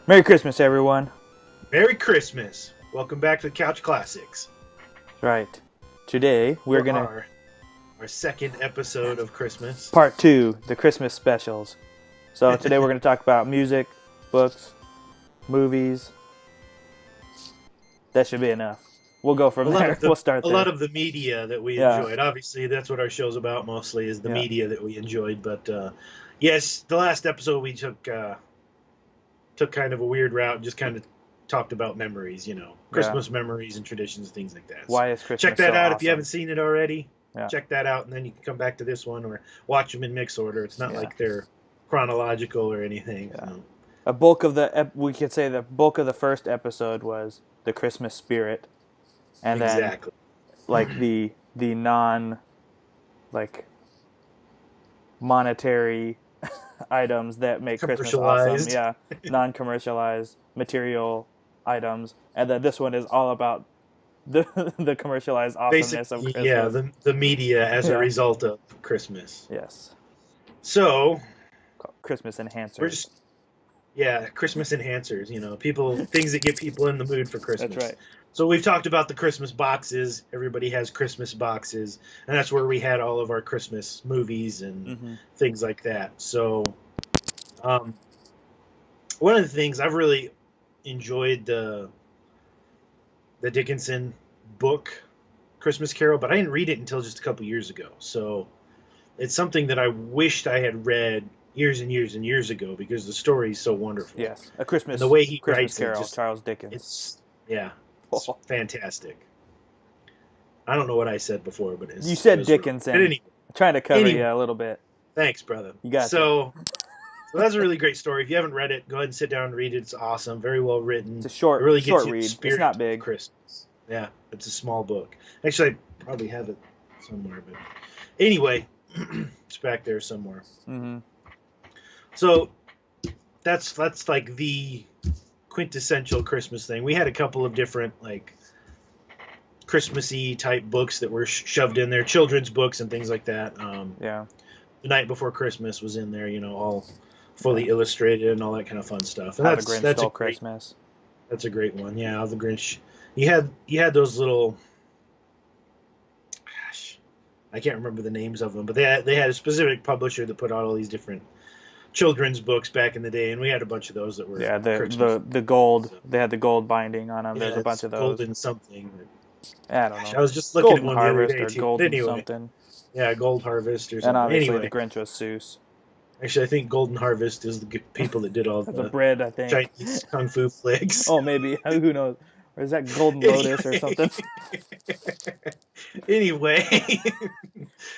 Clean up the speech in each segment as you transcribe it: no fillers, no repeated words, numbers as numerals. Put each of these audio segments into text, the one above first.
Merry Christmas, everyone. Merry Christmas. Welcome back to the Couch Classics Right. Today, we're for going to our second episode of Christmas. part two, the Christmas specials. So today we're going to talk about music, books, movies. That should be enough. We'll go from there. We'll start A there. lot of the media that we Yeah. enjoyed. Obviously, that's what our show's about mostly, is the Yeah. media that we enjoyed. But yes, the last episode we took kind of a weird route and just kind of talked about memories, Christmas memories and traditions, things like that. Why is Christmas Check that so out awesome? if you haven't seen it already. Yeah. Check that out, and then you can come back to this one or watch them in mix order. It's not Yeah. like they're chronological or anything. Yeah. So. A bulk of we could say the bulk of the first episode was the Christmas spirit. And then Exactly. like the non like monetary items that make Christmas awesome. Commercialized. Yeah, non-commercialized material items, and then this one is all about the commercialized awesomeness of Christmas. Yeah, the media as Yeah. a result of Christmas. Yes, So Christmas enhancers. we're just Christmas enhancers. Things that get people in the mood for Christmas. That's right. So we've talked about the Christmas boxes. Everybody has Christmas boxes, and that's where we had all of our Christmas movies and Mm-hmm. things like that. So, one of the things I've really enjoyed the Dickinson book, Christmas Carol, but I didn't read it until just a couple years ago. So, it's something that I wished I had read years and years and years ago because the story is so wonderful. Yes, a Christmas. And the way he Christmas writes Carol, it, Charles Dickens. it's fantastic. I don't know what I said before, but You said it was Dickinson. But anyway, I'm trying to cover Anyway. you a little bit. thanks, brother. You got so that's a really great story. If you haven't read it, go ahead and sit down and read it. It's awesome, very well written. It's a short, It really gets short you in the read. spirit It's not of big. Christmas. Yeah, it's a small book. Actually, I probably have it somewhere, but anyway, it's back there somewhere. Mm-hmm. So that's like the quintessential Christmas thing. We had a couple of different like Christmassy type books that were shoved in there, children's books and things like that. Yeah. The Night Before Christmas was in there, all fully illustrated and all that kind of fun stuff. And How the Grinch that's Stole a great, Christmas. that's a great one. Yeah, How the Grinch. You had those little. Gosh, I can't remember the names of them, but they had a specific publisher that put out all these different children's books back in the day, and we had a bunch of those that were The gold. They had the gold binding on them. There's a bunch of those. Golden something. I don't know. Gosh, I was just looking Golden at one the other Harvest day or too. Golden Anyway, something. yeah, Gold Harvest or And something. obviously Anyway, the Grinch was Seuss. actually, I think Golden Harvest is the people that did all The the bread, I think. Chinese kung fu flicks. Oh, maybe. Who knows? Or is that Golden Lotus or something? Anyway,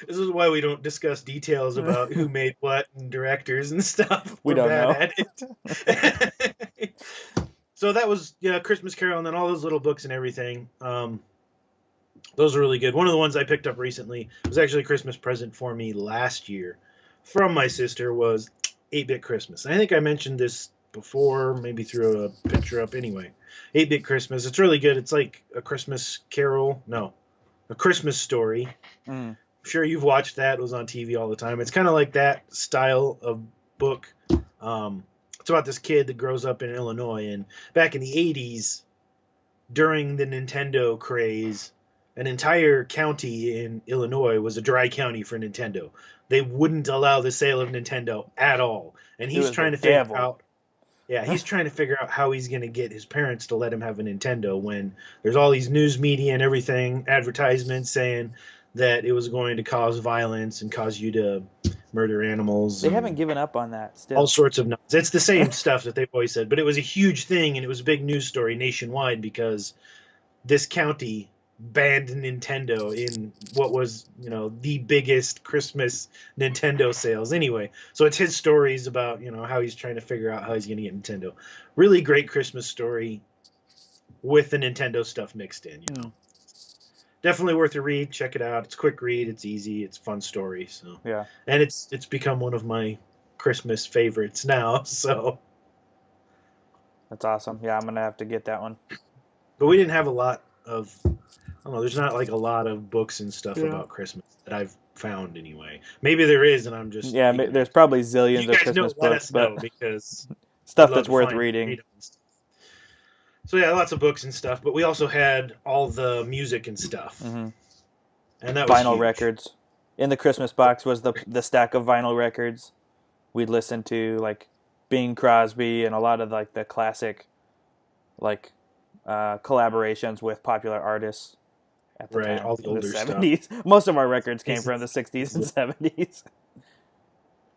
this is why we don't discuss details about who made what and directors and stuff. We We're don't bad at it. So that was Christmas Carol, and then all those little books and everything. Those are really good. One of the ones I picked up recently was actually a Christmas present for me last year from my sister was 8-Bit Christmas. And I think I mentioned this before, maybe threw a picture up. Anyway, 8-Bit Christmas. It's really good. It's like a Christmas Carol. No, a Christmas Story. Mm. I'm sure you've watched that. It was on TV all the time. It's kind of like that style of book. It's about this kid that grows up in Illinois. And back in the 80s, during the Nintendo craze, an entire county in Illinois was a dry county for Nintendo. They wouldn't allow the sale of Nintendo at all. And he's trying to figure out. Yeah, he's trying to figure out how he's going to get his parents to let him have a Nintendo when there's all these news media and everything, advertisements saying that it was going to cause violence and cause you to murder animals. They haven't given up on that still. All sorts of nonsense. It's the same stuff that they've always said, but it was a huge thing and it was a big news story nationwide because this county banned Nintendo in what was, the biggest Christmas Nintendo sales. Anyway, so it's his stories about, how he's trying to figure out how he's going to get Nintendo. Really great Christmas story with the Nintendo stuff mixed in, Definitely worth a read. Check it out. It's a quick read. It's easy. It's a fun story. So Yeah. And it's become one of my Christmas favorites now. So That's awesome. Yeah, I'm going to have to get that one. But we didn't have a lot of, I don't know, there's not like a lot of books and stuff about Christmas that I've found anyway. Maybe there is, and I'm just... Yeah, there's probably zillions you of guys know, Christmas let books, us know, but because Stuff love that's to worth find reading. freedom and stuff. So yeah, lots of books and stuff, but we also had all the music and stuff, Hmm. and that was Vinyl huge. records. In the Christmas box was the stack of vinyl records. We'd listen to like Bing Crosby and a lot of like the classic like collaborations with popular artists at the Right, time all the in the older stuff. 70s. Most of our records came Easily, from the 60s and easily. 70s.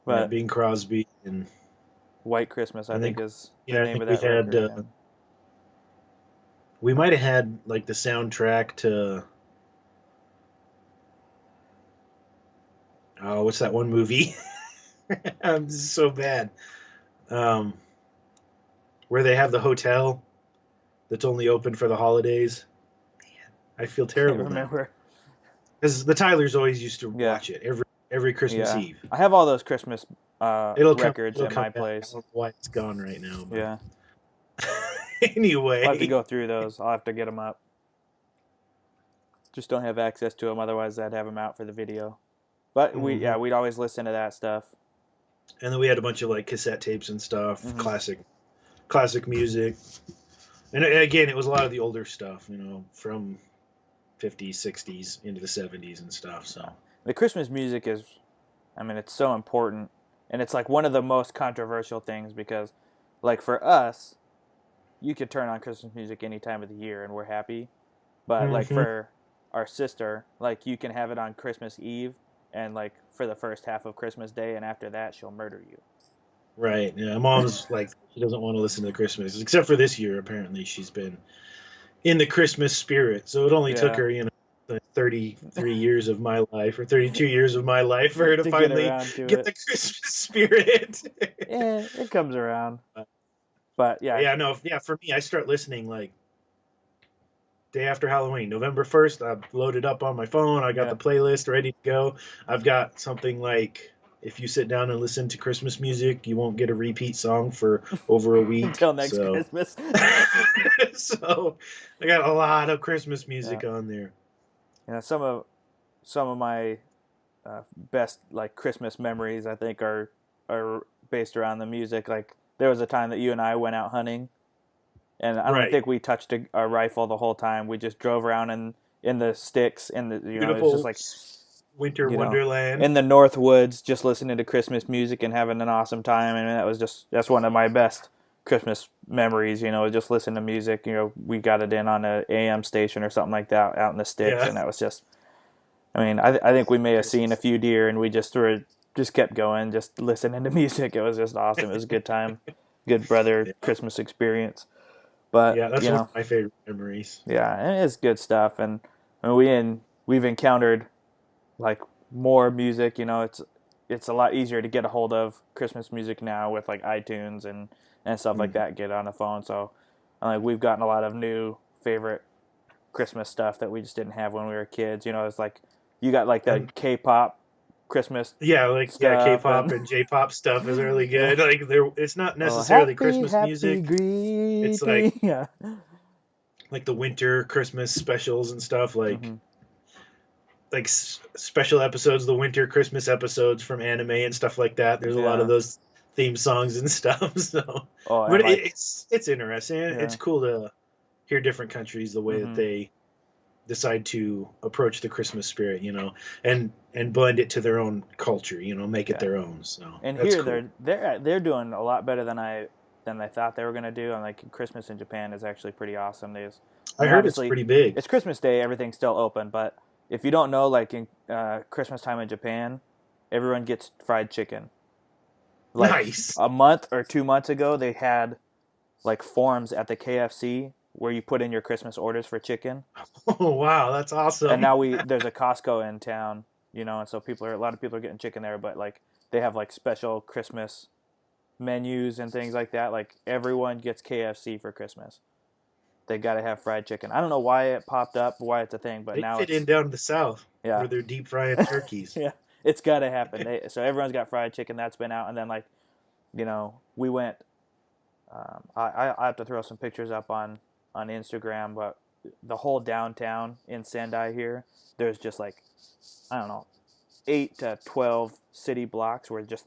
Right, But Bing Crosby, and White Christmas, I I think, think, is the yeah, I name think of we that had, record. And we might have had like the soundtrack to, oh, what's that one movie? This is so bad. Um, where they have the hotel that's only open for the holidays. I feel can't terrible now remember. because the Tylers always used to Yeah, watch it every Christmas yeah. Eve. I have all those Christmas records It'll at come my back. I don't place. know why it's gone right now, but Yeah, I'll have to anyway. go through those. I'll have to get them up. Just don't have access to them. Otherwise, I'd have them out for the video. But Hmm. we'd always listen to that stuff. And then we had a bunch of like cassette tapes and stuff, Hmm. classic music. And again, it was a lot of the older stuff, from 50s, 60s into the 70s and stuff. So The Christmas music is, I mean, it's so important, and it's like one of the most controversial things because, like for us, you could turn on Christmas music any time of the year and we're happy. But like hmm for our sister, like you can have it on Christmas Eve and like for the first half of Christmas Day, and after that she'll murder you. right. Yeah, mom's like she doesn't want to listen to Christmas except for this year. Apparently, she's been in the Christmas spirit. So it only took Yeah, her, the 33 years of my life or 32 years of my life for her to to get finally around to get the it. Christmas spirit. Yeah, it comes around. But yeah, Yeah, no, yeah, for me, I start listening like day after Halloween, November 1st. I've loaded up on my phone. I got yeah. the playlist ready to go. I've got something like, if you sit down and listen to Christmas music, you won't get a repeat song for over a week. Until next So, Christmas. so I got a lot of Christmas Yeah, music on there. some of my best like Christmas memories I think are based around the music. Like there was a time that you and I went out hunting, and I don't Right. think we touched a rifle the whole time. We just drove around in the sticks, in the it's just Beautiful like winter you know wonderland. in the North Woods, just listening to Christmas music and having an awesome time. And that's one of my best Christmas memories. Just listen to music. We got it in on a AM station or something like that out in the sticks, Yeah. and that was just. I mean, I think we may have seen a Christmas. few deer, and we just kept going, just listening to music. It was just awesome. It was a good time, good brother Yeah. Christmas experience. But Yeah, that's one of my favorite memories. yeah, and it's good stuff. And we've encountered like more music. It's a lot easier to get a hold of Christmas music now with like iTunes and stuff like Mhm. that. Get on the phone, so like we've gotten a lot of new favorite Christmas stuff that we just didn't have when we were kids. It's like you got like the And K-pop Christmas yeah, stuff K-pop and and J-pop stuff is really yeah. good. It's not Oh, necessarily happy Christmas happy music. It's like greeting. Yeah. the winter Christmas specials and stuff, Hmm. like special episodes, the winter Christmas episodes from anime and stuff like that. There's a lot of Yeah. those theme songs and stuff. So, Oh, but and like it's interesting. It's yeah. cool to hear different countries the way that Hmm. they decide to approach the Christmas spirit, and blend it to their own culture, make it Yeah. their own. So And that's here cool. they're doing a lot better than they thought they were gonna do. And like Christmas in Japan is actually pretty awesome. I I mean, heard it's obviously pretty big. it's Christmas Day, everything's still open, but if you don't know, like in Christmas time in Japan, everyone gets fried chicken. Like Nice. a month or 2 months ago, they had like forms at the KFC where you put in your Christmas orders for chicken. Oh wow, that's And awesome. now there's a Costco in town, and so a lot of people are getting chicken there, but like they have like special Christmas menus and things like that. Like everyone gets KFC for Christmas. They got to have fried chicken. I don't know why it popped up, why it's a thing, but They now fit in it's down to the south yeah. where they're deep frying turkeys. Yeah, it's got to happen. So everyone's got fried chicken. That's been out, and then like, we went. I have to throw some pictures up on Instagram, but the whole downtown in Sendai here, there's just like, I don't know, 8 to 12 city blocks where just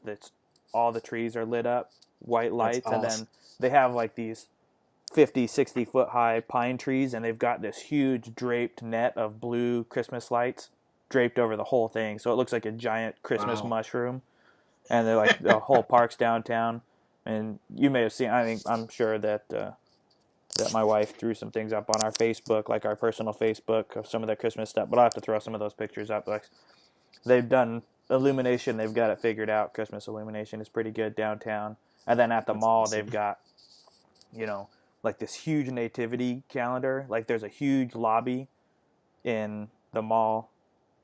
all the trees are lit up, white That's lights, and awesome. then they have like these 50, 60 foot high pine trees, and they've got this huge draped net of blue Christmas lights draped over the whole thing. So it looks like a giant Christmas mushroom. And they're like the whole park's downtown. And you may have seen, I'm sure that that my wife threw some things up on our Facebook, like our personal Facebook of some of their Christmas stuff. But I'll have to throw some of those pictures up. Like, they've done illumination. They've got it figured out. Christmas illumination is pretty good downtown. And then at the mall, awesome. They've got, like this huge nativity calendar. Like, there's a huge lobby in the mall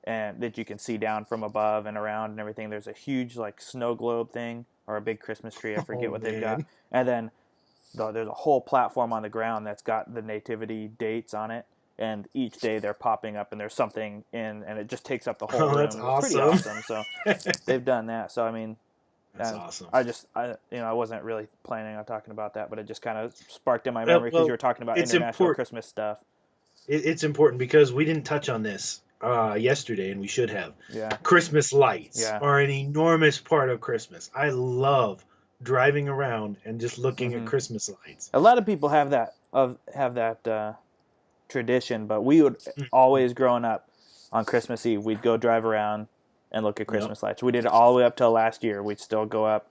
and that you can see down from above and around and everything. There's a huge like snow globe thing or a big Christmas tree. I forget what they've got. And then there's a whole platform on the ground that's got the nativity dates on it. And each day they're popping up and there's something in, and it just takes up the whole room. That's awesome. It's pretty awesome. So they've done that. So, I mean, that's awesome. I wasn't really planning on talking about that, but it just kind of sparked in my memory because you were talking about international Christmas stuff. It's important because we didn't touch on this yesterday, and we should have. Yeah. Christmas lights are an enormous part of Christmas. I love driving around and just looking at Christmas lights. A lot of people have that tradition, but we would always, growing up on Christmas Eve, we'd go drive around and look at Christmas lights. We did it all the way up till last year. We'd still go up.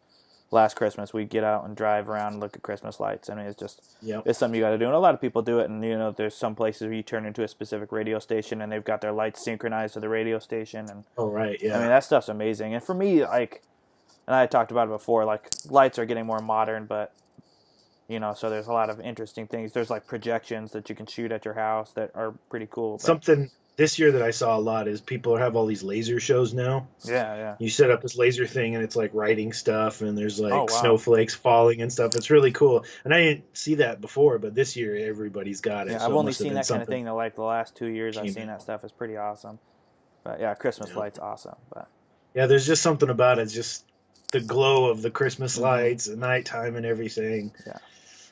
Last Christmas, we'd get out and drive around and look at Christmas lights. I mean, it's just, it's something you got to do. And a lot of people do it. And, there's some places where you turn into a specific radio station and they've got their lights synchronized to the radio station. And I mean, that stuff's amazing. And for me, like, and I talked about it before, like, lights are getting more modern, but, so there's a lot of interesting things. There's, like, projections that you can shoot at your house that are pretty cool. But something this year that I saw a lot is people have all these laser shows now. Yeah. You set up this laser thing and it's like writing stuff and there's like snowflakes falling and stuff. It's really cool. And I didn't see that before, but this year everybody's got it. Yeah, so I've only seen that kind of thing like the last 2 years. I've seen that stuff. It's pretty awesome. But yeah, Christmas lights awesome. But yeah, there's just something about it. It's just the glow of the Christmas lights at nighttime and everything.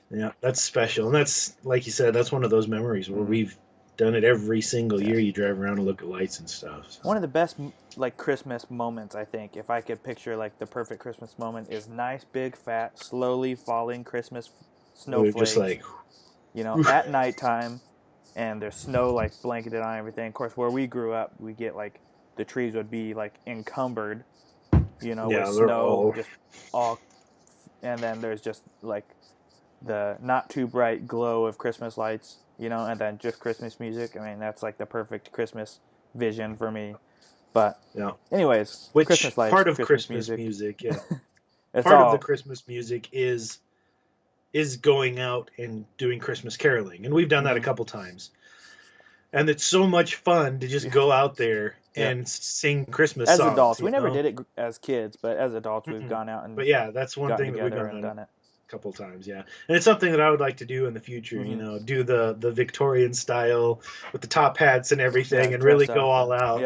Yeah, that's special. And that's, like you said, that's one of those memories where we've done it every single year. You drive around and look at lights and stuff. So. One of the best like Christmas moments, I think, if I could picture like the perfect Christmas moment, is nice, big, fat, slowly falling Christmas snowflakes. Just like, at nighttime, and there's snow like blanketed on everything. Of course, where we grew up, we get like the trees would be like encumbered, with snow, just all, and then there's just like the not too bright glow of Christmas lights. And then just Christmas music. I mean, that's like the perfect Christmas vision for me. But anyways, which Christmas lights, part of Christmas music of the Christmas music is going out and doing Christmas caroling. And we've done that a couple times. And it's so much fun to just go out there and sing Christmas songs. As adults, we never did it as kids, but as adults, we've gone out and But yeah, that's one thing that we've done it. Couple times, and it's something that I would like to do in the future. Do the Victorian style with the top hats and everything, and really go all out.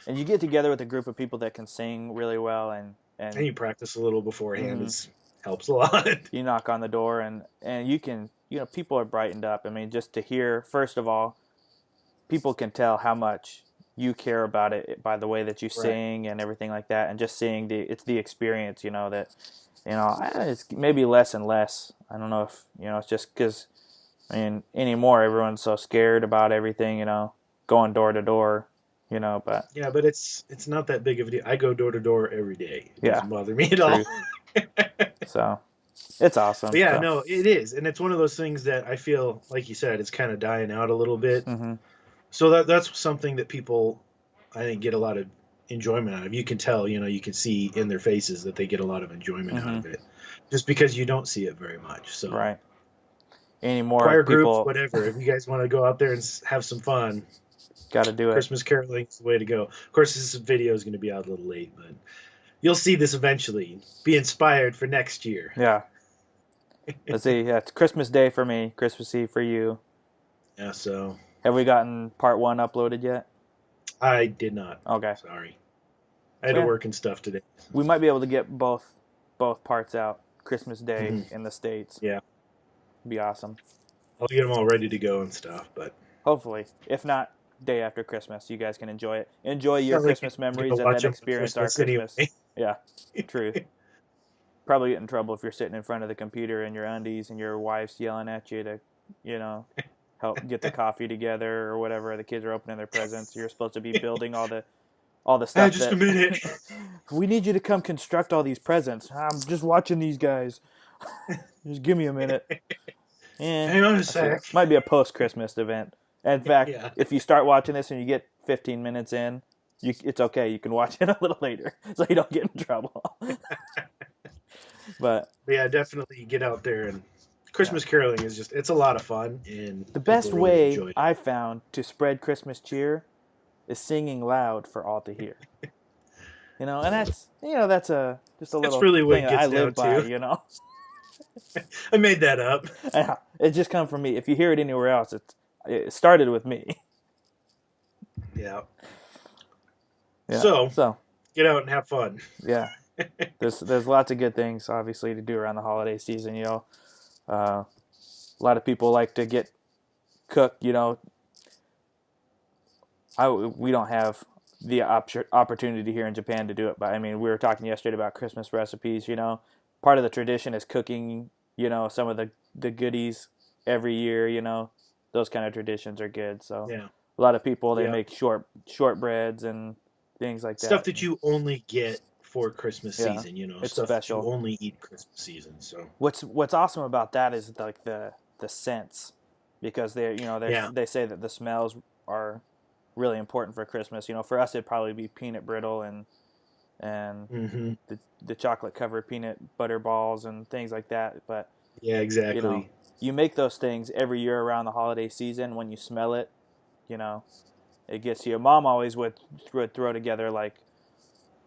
And you get together with a group of people that can sing really well, and you practice a little beforehand. It helps a lot. You knock on the door, and you can, people are brightened up. I mean, just to hear, first of all, people can tell how much you care about it by the way that you sing and everything like that, and just seeing it's the experience, that. It's maybe less and less. I don't know if, it's just because, anymore everyone's so scared about everything, going door to door, but. Yeah, but it's not that big of a deal. I go door to door every day. It doesn't bother me at all. So, it's awesome. But yeah, no, it is. And it's one of those things that I feel, like you said, it's kind of dying out a little bit. So that's something that people, I think, get a lot of enjoyment out of. You can tell, you can see in their faces that they get a lot of enjoyment out of it, just because you don't see it very much. So anymore, choir groups, whatever. If you guys want to go out there and have some fun, got to do it. Christmas caroling is the way to go. Of course, this video is going to be out a little late, but you'll see this eventually. Be inspired for next year. Yeah. Let's see. Yeah, it's Christmas Day for me. Christmas Eve for you. Yeah. So. Have we gotten part 1 uploaded yet? I did not. Okay. Sorry. I had to work and stuff today. We might be able to get both parts out Christmas Day in the States. Yeah. Be awesome. I'll get them all ready to go and stuff, but hopefully, if not day after Christmas, you guys can enjoy it. Enjoy your Christmas memories and then experience our Christmas. Anyway. Yeah. True. probably get in trouble if you're sitting in front of the computer in your undies and your wife's yelling at you to, you know, help get the coffee together or whatever. The kids are opening their presents. You're supposed to be building all the stuff Just that a minute. we need you to come construct all these presents. I'm just watching these guys. Just give me a minute. Hang on a sec. Might be a post-Christmas event. In fact, Yeah. if you start watching this and you get 15 minutes in, it's okay. You can watch it a little later so you don't get in trouble. But yeah, definitely get out there, and Christmas caroling is it's a lot of fun, and the best people really way enjoy it. I found to spread Christmas cheer is singing loud for all to hear. You know, and that's just a little really what thing it that I gets live down by, to. you know. I made that up. Yeah, it just comes from me. If you hear it anywhere else, it started with me. Yeah. Yeah. So get out and have fun. Yeah. There's lots of good things obviously to do around the holiday season, you know. A lot of people like to get cooked, you know. We don't have the opportunity here in Japan to do it, but I mean, we were talking yesterday about Christmas recipes, you know. Part of the tradition is cooking, you know, some of the goodies every year, you know. Those kind of traditions are good. So Yeah. a lot of people, they Yeah. make shortbreads and things like that. Stuff that you only get for Christmas Yeah. season, you know. It's stuff special. that you only eat Christmas season. So What's awesome about that is like the scents, because Yeah. they say that the smells are really important for Christmas. You know, for us it'd probably be peanut brittle and Mhm. the chocolate covered peanut butter balls and things like that. But Yeah, exactly. you know, you make those things every year around the holiday season. When you smell it, you know, it gets you. Mom always would throw together like,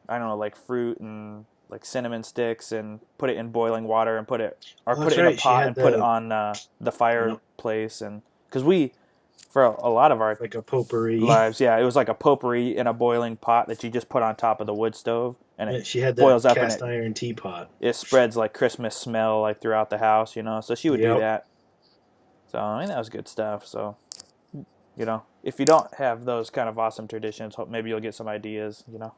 I don't know, like fruit and like cinnamon sticks and put it in boiling water and put it that's in a right, she pot had and put it the- on the fireplace. And because we, for a lot of our like a potpourri. lives, yeah, it was like a potpourri in a boiling pot that you just put on top of the wood stove, and Yeah, it she had boils that up and cast iron teapot. it spreads like Christmas smell like throughout the house, you know. So she would do Yep. that. So I mean, that was good stuff. So, you know, if you don't have those kind of awesome traditions, maybe you'll get some ideas. You know,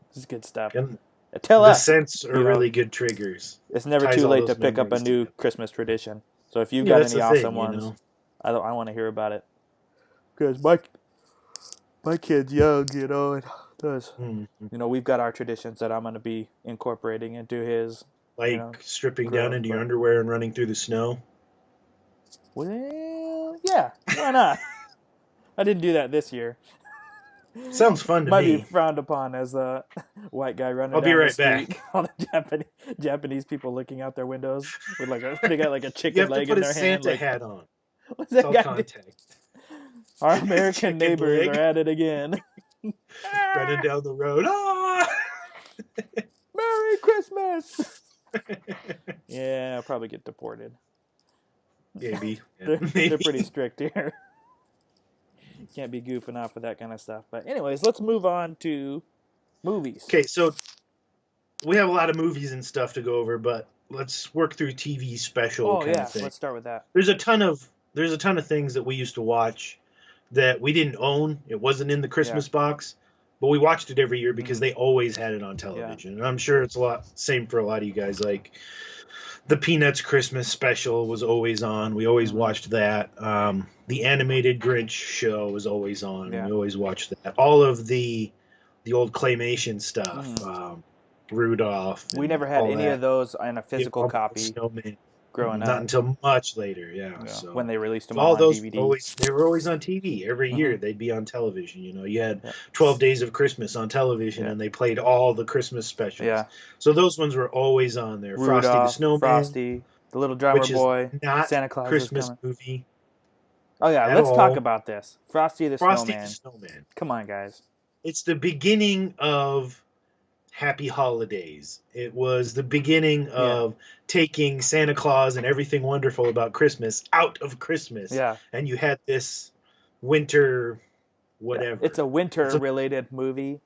this is good stuff. And Tell the us. scents are you know. really good triggers. It's never ties too all late to those pick up a memories new together. Christmas tradition. So if you've Yeah, got that's any the awesome thing, you ones, know. I want to hear about it. Because my kid's young, you know, and does. Mhm. You know, we've got our traditions that I'm going to be incorporating into his. Like you know, stripping down growth, into your but- underwear and running through the snow. Well, yeah, why not? I didn't do that this year. Sounds fun to Might be me. frowned upon as a white guy running I'll down be right the street. back. All the Japanese people looking out their windows with they got like a You chicken have to leg put in a their hand. Santa Like, hat on. what's It's that all guy do? contact. Our American Chicken neighbors leg. are at it again. Running down the road. Ah! Merry Christmas! Yeah, I'll probably get deported. Maybe. They're Maybe. pretty strict here. Can't be goofing off with that kind of stuff. But anyways, let's move on to movies. Okay, so we have a lot of movies and stuff to go over, but let's work through TV special Oh kind yeah, of thing. let's start with that. There's a ton of things that we used to watch that we didn't own. It wasn't in the Christmas box, but we watched it every year because they always had it on television. And I'm sure it's same for a lot of you guys. Like the Peanuts Christmas special was always on. We always watched that. The animated Grinch show was always on. Yeah. We always watched that. All of the old claymation stuff. Rudolph. We and never had all any that. of those in a physical All the copy Snowman. growing Not up. until much later, yeah. Yeah, So when they released them all on those DVD. they were always on TV every year. They'd be on television. You know, you had 12 Days of Christmas on television, and they played all the Christmas specials. Yeah. So those ones were always on there. Frosty the Rudolph, Snowman, Frosty, the Little Drummer which is Boy, not Santa Claus is Christmas coming. movie. Oh yeah, at let's talk all. about this. Frosty the Frosty Snowman. the Snowman. Come on, guys. It's the beginning of Happy Holidays. It was the beginning of taking Santa Claus and everything wonderful about Christmas out of Christmas. Yeah. And you had this winter whatever. It's a winter-related movie.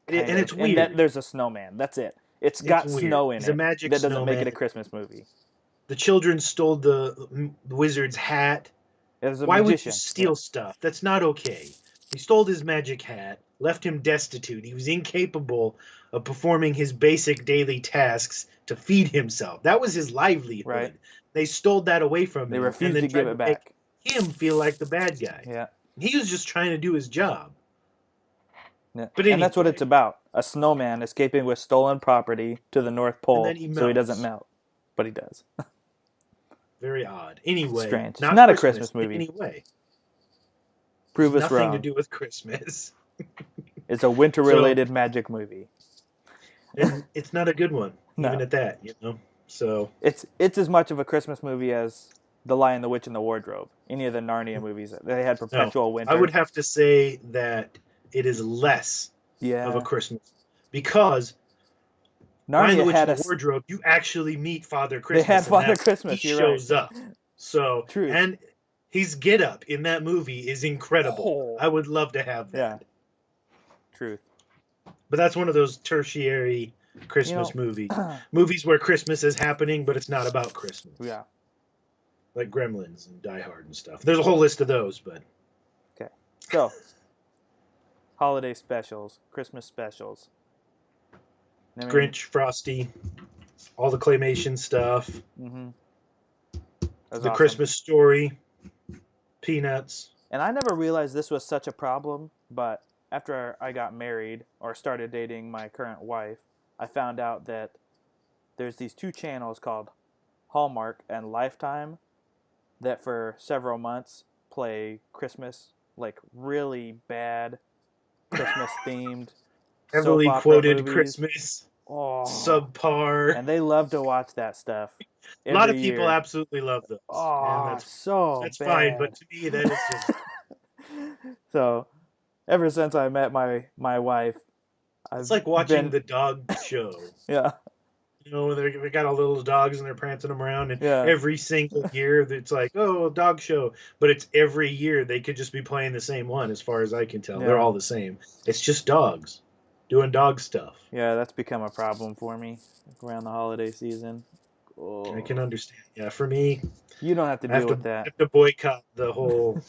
And it's And weird. there's a snowman. That's it. It's got weird. snow in He's it. a magic that doesn't make it snowman. a Christmas movie. The children stole the wizard's hat. There's a Why would magician. you steal stuff? That's not okay. He stole his magic hat, left him destitute. He was incapable of performing his basic daily tasks to feed himself. That was his livelihood. Right. They stole that away from They him refused and then to give tried it to make back. him feel like the bad guy. Yeah. He was just trying to do his job. Yeah. But And that's what anyway. it's about. A snowman escaping with stolen property to the North And Pole then he so he doesn't melts. melt. But he does. Very odd. Anyway, Strange. It's not a Christmas in movie. any way. Prove us Nothing wrong. to do with Christmas. It's a winter-related magic movie. And it's not a good one, No. even at that, you know. So It's as much of a Christmas movie as The Lion, the Witch, and the Wardrobe. Any of the Narnia movies. They had perpetual winter. I would have to say that it is less yeah. of a Christmas because Lion, the Narnia Witch, had and a the Wardrobe, you actually meet Father Christmas. They had and Father that's- Christmas. He You're shows right. up. So True. and his get up in that movie is incredible. Oh. I would love to have that. Yeah. Truth. But that's one of those tertiary Christmas movies. Movies where Christmas is happening, but it's not about Christmas. Yeah. Like Gremlins and Die Hard and stuff. There's a whole list of those, but Okay. So, holiday specials, Christmas specials. I mean, Grinch, Frosty, all the claymation stuff, Mm-hmm. the Christmas Story, Peanuts. And I never realized this was such a problem, but after I got married or started dating my current wife, I found out that there's these two channels called Hallmark and Lifetime that for several months play Christmas, like really bad Christmas themed Heavily soap opera quoted movies. Christmas, Oh, subpar. and they love to watch that stuff. A lot of every people year. absolutely love those. Oh, and so that's bad. fine, but to me that is just So, ever since I met my wife, it's like watching the dog show. Yeah. You know, they got all the little dogs and they're prancing them around, and Yeah. every single year it's like, oh, dog show. But it's every year they could just be playing the same one, as far as I can tell. Yeah. They're all the same. It's just dogs doing dog stuff. Yeah, that's become a problem for me around the holiday season. Oh. I can understand. Yeah, for me, You don't have to I deal with I that. have to boycott the whole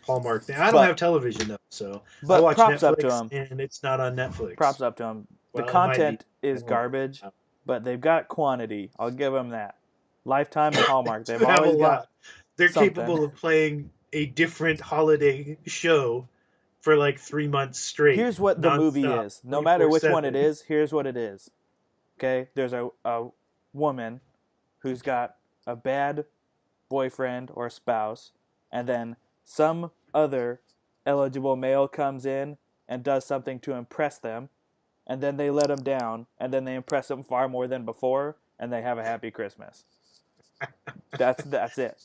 Hallmark thing. I don't But- have television though, so I But watch props Netflix, up to them. and it's not on Netflix. Props up to them. Well, The it might content be. is It won't. garbage, but they've got quantity. I'll give them that. Lifetime and Hallmark, they've They have always a got. lot. They're something. capable of playing a different holiday show for like 3 months straight. Here's what the movie nonstop, is. No matter which one 24/7. it is, here's what it is. Okay? There's a woman who's got a bad boyfriend or spouse, and then some other eligible male comes in and does something to impress them, and then they let him down, and then they impress him far more than before, and they have a happy Christmas. That's it.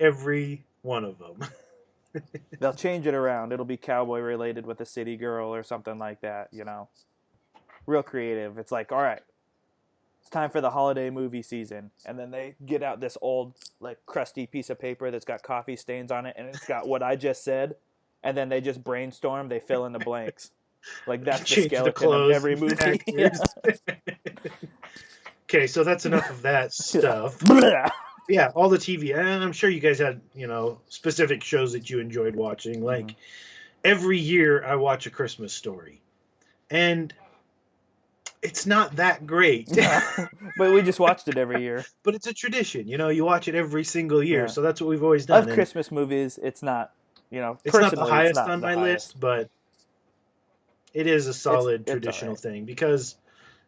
Every one of them. They'll change it around. It'll be cowboy related with a city girl or something like that, you know. Real creative. It's like, all right, it's time for the holiday movie season. And then they get out this old, like, crusty piece of paper that's got coffee stains on it, and it's got what I just said. And then they just brainstorm, they fill in the blanks. Like, that's the Change the skeleton of clothes every and movie. actors. Okay, so that's enough of that stuff. Blah. Yeah, all the TV. And I'm sure you guys had, specific shows that you enjoyed watching. Like, every year I watch A Christmas Story. And it's not that great. But we just watched it every year. But it's a tradition. You watch it every single year. Yeah. So that's what we've always done. Of And Christmas movies, it's not, it's not the personally, highest it's not on the my highest. list, but it is a solid it's traditional alright. thing because,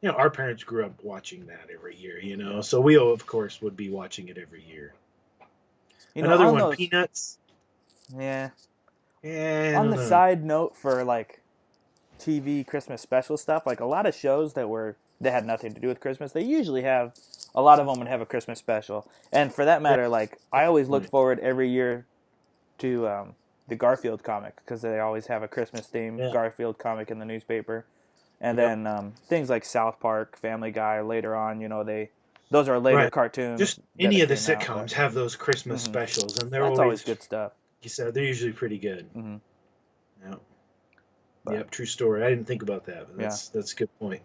our parents grew up watching that every year, So we, of course, would be watching it every year. Another on one, those- Peanuts. Yeah. Yeah, I On don't the know. side note for like TV Christmas special stuff, like a lot of shows that had nothing to do with Christmas, they usually have a lot of them would have a Christmas special. And for that matter, like I always look forward every year to the Garfield comic because they always have a Christmas themed Garfield comic in the newspaper. And then things like South Park, Family Guy later on, those are later Right. cartoons. Just that any of the came out, sitcoms but have those Christmas Mhm. specials, and they're That's always good stuff. You said they're usually pretty good. Mhm. Yep. But- Yep, true story. I didn't think about that, but Yeah. that's a good point.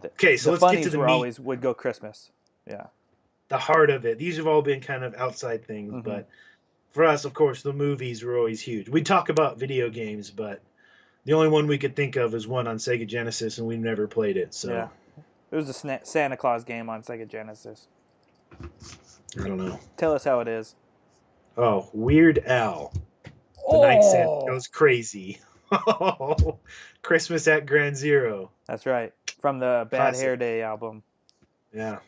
The- Okay, so the let's get funnies to the were meat, always would go Christmas. Yeah. the heart of it. These have all been kind of outside things, Mhm. but for us, of course, the movies were always huge. We talk about video games, but The only one we could think of is one on Sega Genesis, and we never played it. So Yeah. It was a Santa Claus game on Sega Genesis. I don't know. Tell us how it is. Oh, Weird Al. The Night Santa Goes Crazy. Oh, Christmas at Ground Zero. That's right. From the Bad Classic. Hair Day album. Yeah.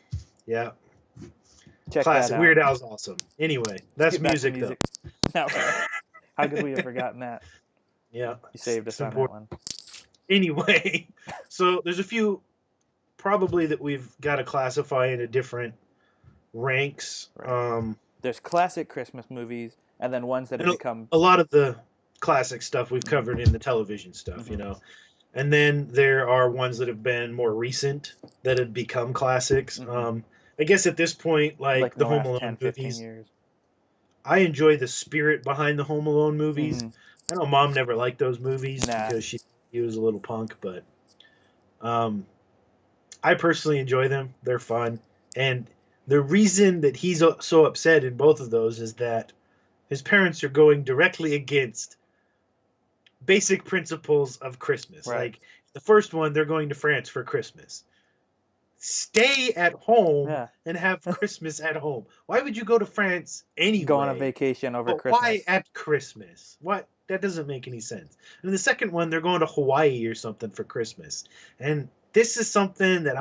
Check Classic. that out. Weird Al's awesome. Anyway, that's Get back to music, though. No. How could we have forgotten that? Yeah. You saved us It's on important. that one. Anyway, so there's a few probably that we've got to classify into different ranks. Right. There's classic Christmas movies, and then ones that have become... A lot of the classic stuff we've covered in the television stuff, you know. And then there are ones that have been more recent that have become classics. I guess at this point, like the Home Alone 10, 15 movies, years. I enjoy the spirit behind the Home Alone movies. I know Mom never liked those movies because she was a little punk, but I personally enjoy them. They're fun. And the reason that he's so upset in both of those is that his parents are going directly against basic principles of Christmas. Right. Like the first one, they're going to France for Christmas. Stay at home and have Christmas at home. Why would you go to France anyway? Go on a vacation over Christmas. Why at Christmas? What? That doesn't make any sense. And the second one, they're going to Hawaii or something for Christmas. And this is something that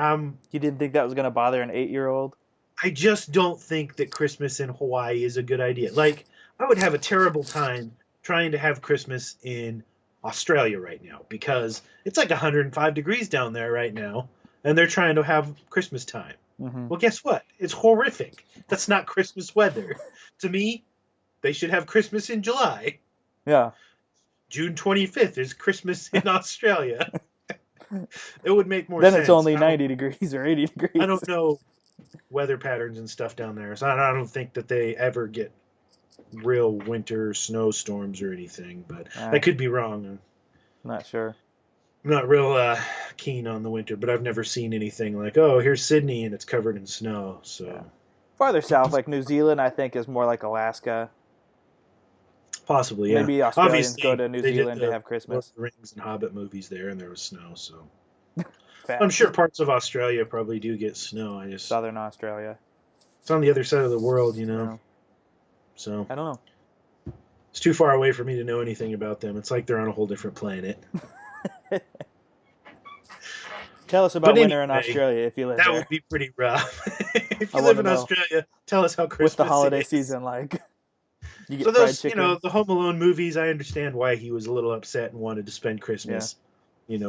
You didn't think that was going to bother an 8-year-old? I just don't think that Christmas in Hawaii is a good idea. Like, I would have a terrible time trying to have Christmas in Australia right now because it's like 105 degrees down there right now, and they're trying to have Christmas time. Well, guess what? It's horrific. That's not Christmas weather. To me, they should have Christmas in July. Yeah. June 25th is Christmas in Australia. It would make more sense. Then it's only 90 degrees or 80 degrees. I don't know weather patterns and stuff down there, so I don't think that they ever get real winter snowstorms or anything, but I could be wrong. I'm not sure. I'm not real keen on the winter, but I've never seen anything like, oh, here's Sydney and it's covered in snow. So farther south, like New Zealand, I think is more like Alaska. Possibly, yeah. Maybe Australians go to New Zealand to have Christmas. Lord of the Rings and Hobbit movies there, and there was snow. So I'm sure parts of Australia probably do get snow. Southern Australia. It's on the other side of the world, you know. So I don't know. It's too far away for me to know anything about them. It's like they're on a whole different planet. Tell us about winter in Australia if you live there. That would be pretty rough. If you live in Australia, tell us how Christmas is. What's the holiday season like? You get those, the Home Alone movies, I understand why he was a little upset and wanted to spend Christmas,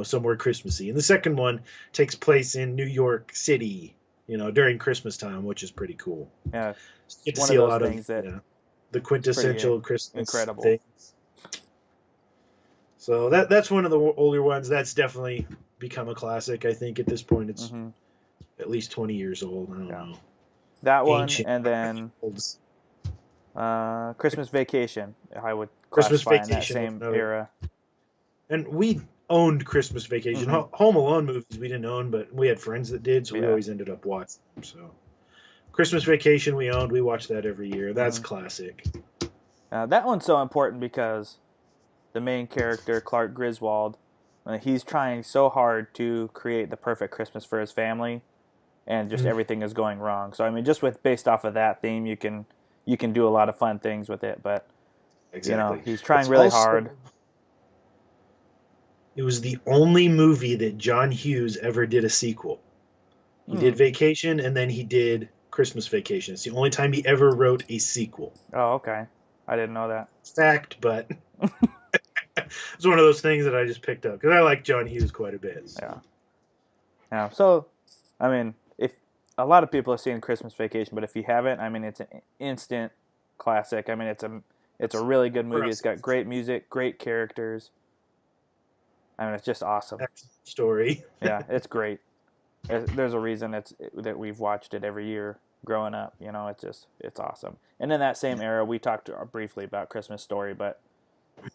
somewhere Christmassy. And the second one takes place in New York City, during Christmas time, which is pretty cool. Yeah. You get to see a lot of the quintessential Christmas things. So that's one of the older ones. That's definitely become a classic. I think at this point it's at least 20 years old. I don't know. That one, and then Christmas Vacation. I would classify in that same era. And we owned Christmas Vacation. Home Alone movies we didn't own, but we had friends that did, so we always ended up watching them. So Christmas Vacation we owned. We watched that every year. That's classic. That one's so important because the main character, Clark Griswold, he's trying so hard to create the perfect Christmas for his family, and just everything is going wrong. So I mean, just based off of that theme, you can do a lot of fun things with it. But he's trying really hard. It was the only movie that John Hughes ever did a sequel. He did Vacation, and then he did Christmas Vacation. It's the only time he ever wrote a sequel. Oh, okay. I didn't know that. Fact, but it's one of those things that I just picked up because I like John Hughes quite a bit. So. Yeah. So, I mean, if a lot of people have seen Christmas Vacation, but if you haven't, I mean, it's an instant classic. I mean, it's a really good movie. It's got great music, great characters. I mean, it's just awesome. Excellent story. Yeah, it's great. There's a reason that we've watched it every year growing up. It's awesome. And in that same era, we talked briefly about Christmas Story, but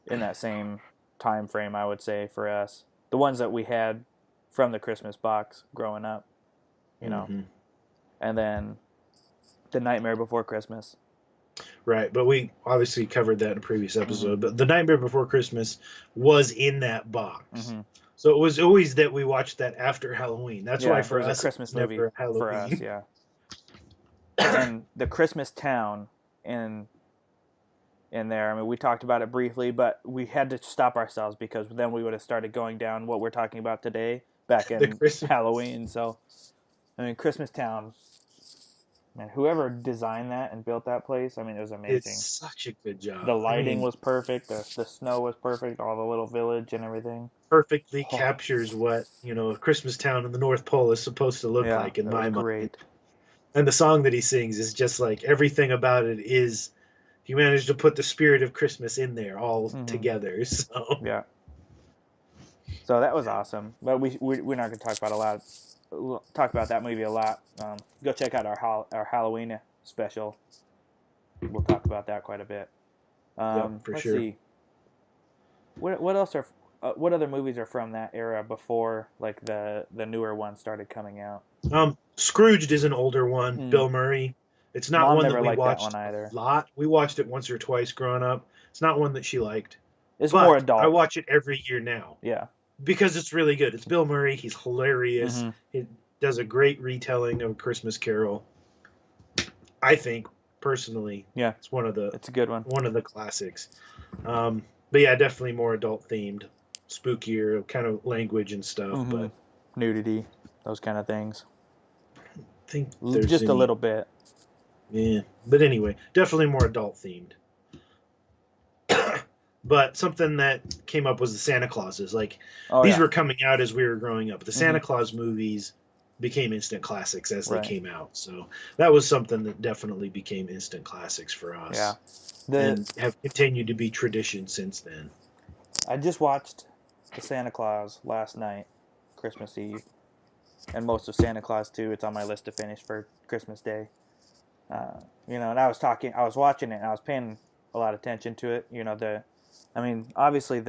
in that same time frame, I would say for us, the ones that we had from the Christmas box growing up, and then The Nightmare Before Christmas. Right, but we obviously covered that in a previous Mm-hmm. episode. But The Nightmare Before Christmas was in that box. Mm-hmm. So it was always that we watched that after Halloween. That's why Yeah, it for was a us it Christmas was movie never for us. Halloween. Yeah, and the Christmas town in there. I mean, we talked about it briefly, but we had to stop ourselves because then we would have started going down what we're talking about today back The in Christmas. Halloween. So, I mean, Christmas Town, man, whoever designed that and built that place, I mean, it was amazing. It's such a good job. The I lighting mean, was perfect. The snow was perfect. All the little village and everything. perfectly Oh, captures what, a Christmas town in the North Pole is supposed to look yeah, like in that was my mind. great. And the song that he sings is just like everything about it is he managed to put the spirit of Christmas in there all together. So Yeah. So that was awesome. But we're not going to talk about that movie a lot. Go check out our Halloween special. We'll talk about that quite a bit. yeah, for Let's sure. see. What else are what other movies are from that era before like the newer ones started coming out? Scrooged is an older one, Bill Murray. It's not Mom one that never we liked that one watched either. a lot. We watched it once or twice growing up. It's not one that she liked. It's more But I adult. watch it every year now Yeah. because it's really good. It's Bill Murray. He's hilarious. Mm-hmm. He does a great retelling of A Christmas Carol. I think personally, Yeah, it's one of it's a good one. the classics. But yeah, definitely more adult themed, spookier kind of language and stuff. But Nudity, those kind of things. I think there's Just a little bit. Yeah, but anyway, definitely more adult themed. But something that came up was the Santa Clauses. Like these were coming out as we were growing up. The Santa Claus movies became instant classics as they came out. So that was something that definitely became instant classics for us. Yeah. And have continued to be tradition since then. I just watched the Santa Claus last night, Christmas Eve, and most of Santa Claus 2. It's on my list to finish for Christmas Day. And I was watching it, and I was paying a lot of attention to it. Obviously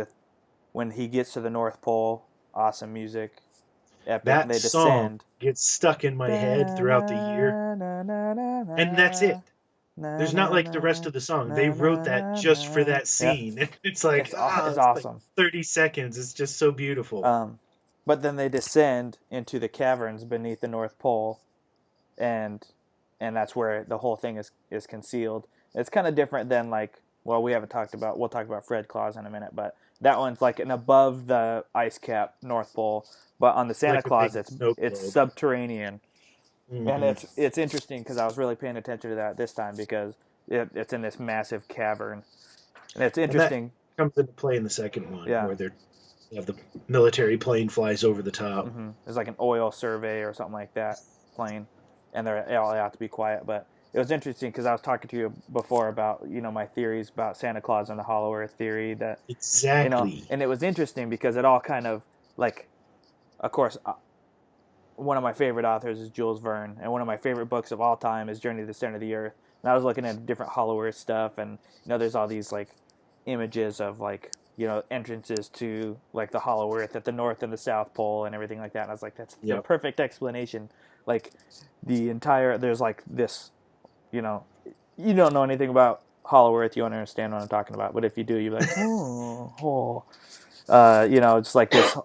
when he gets to the North Pole, awesome music, epic. That they song gets stuck in my head throughout the year, and that's it. There's not like the rest of the song. They wrote that just for that scene. Yep. It's like it's awesome. Like 30 seconds. It's just so beautiful. But then they descend into the caverns beneath the North Pole, and that's where the whole thing is concealed. It's kind of different than we'll talk about Fred Claus in a minute, but that one's like an above the ice cap North Pole. But on the Santa Claus, it's subterranean. Mm-hmm. And it's interesting because I was really paying attention to that this time because it's in this massive cavern, and it's interesting. And that comes into play in the second one, where they have the military plane flies over the top. Mm-hmm. It's like an oil survey or something like that plane, and they all have to be quiet. But it was interesting because I was talking to you before about my theories about Santa Claus and the Hollow Earth theory. That exactly, and it was interesting because it all kind of of course. One of my favorite authors is Jules Verne, and one of my favorite books of all time is Journey to the Center of the Earth. And I was looking at different Hollow Earth stuff, and there's all these images of entrances to the Hollow Earth at the North and the South Pole and everything like that. And I was like, that's the perfect explanation. There's this, you don't know anything about Hollow Earth, you don't understand what I'm talking about. But if you do, you're like, it's like this.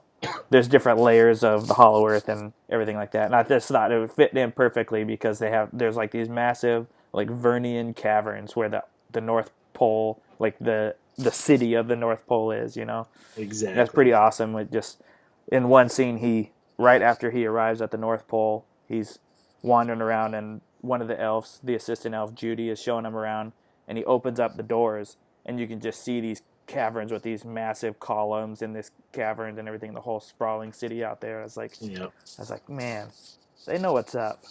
There's different layers of the Hollow Earth and everything like that. And I just thought it would fit in perfectly because there's these massive Vernian caverns where the North Pole, the city of the North Pole is, Exactly. And that's pretty awesome. It just in one scene, right after he arrives at the North Pole, he's wandering around, and one of the elves, the assistant elf Judy, is showing him around, and he opens up the doors, and you can just see these caverns with these massive columns in this cavern and everything, the whole sprawling city out there. I was like, man, they know what's up.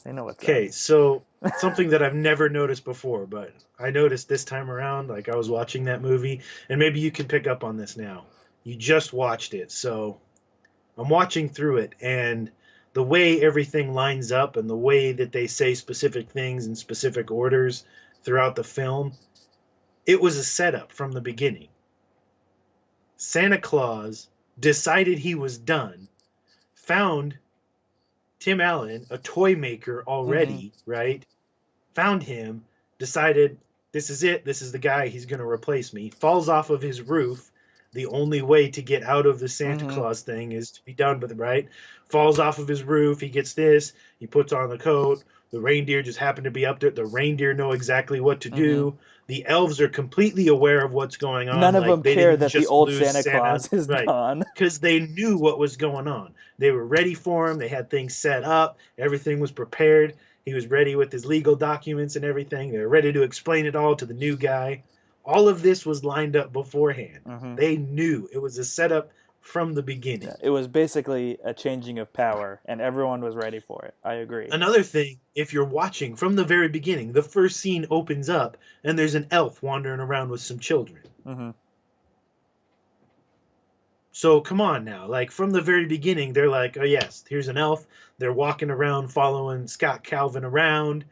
Okay, so something that I've never noticed before, but I noticed this time around, I was watching that movie, and maybe you can pick up on this now. You just watched it, so I'm watching through it, and the way everything lines up and the way that they say specific things in specific orders throughout the film, it was a setup from the beginning. Santa Claus decided he was done, found Tim Allen, a toy maker already, right? Found him, decided, This is it. This is the guy. He's going to replace me. Falls off of his roof. The only way to get out of the Santa Mm-hmm. Claus thing is to be done with it, right? Falls off of his roof. He gets this. He puts on the coat. The reindeer just happen to be up there. The reindeer know exactly what to do. The elves are completely aware of what's going on. None of like, them they care didn't that the just old lose Santa Claus is right? gone. Because they knew what was going on. They were ready for him. They had things set up. Everything was prepared. He was ready with his legal documents and everything. They were ready to explain it all to the new guy. All of this was lined up beforehand. Mm-hmm. They knew it was a setup from the beginning. It was basically a changing of power, and everyone was ready for it. I agree. Another thing, if you're watching from the very beginning, the first scene opens up and there's an elf wandering around with some children. Mm-hmm. So come on now, like from the very beginning, they're like, oh yes, here's an elf. They're walking around following Scott Calvin around.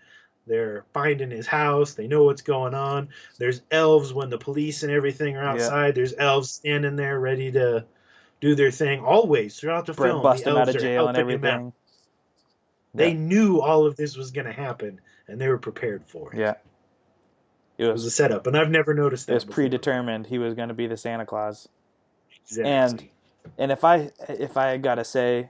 They're finding his house. They know what's going on. There's elves when the police and everything are outside. There's elves standing there ready to do their thing. Always throughout the film, Bust the him out elves of are jail and helping him out. everything. They knew all of this was going to happen, and they were prepared for it. Yeah. It was a setup, and I've never noticed that. It was before. predetermined. He was going to be the Santa Claus. Exactly. And if I gotta say,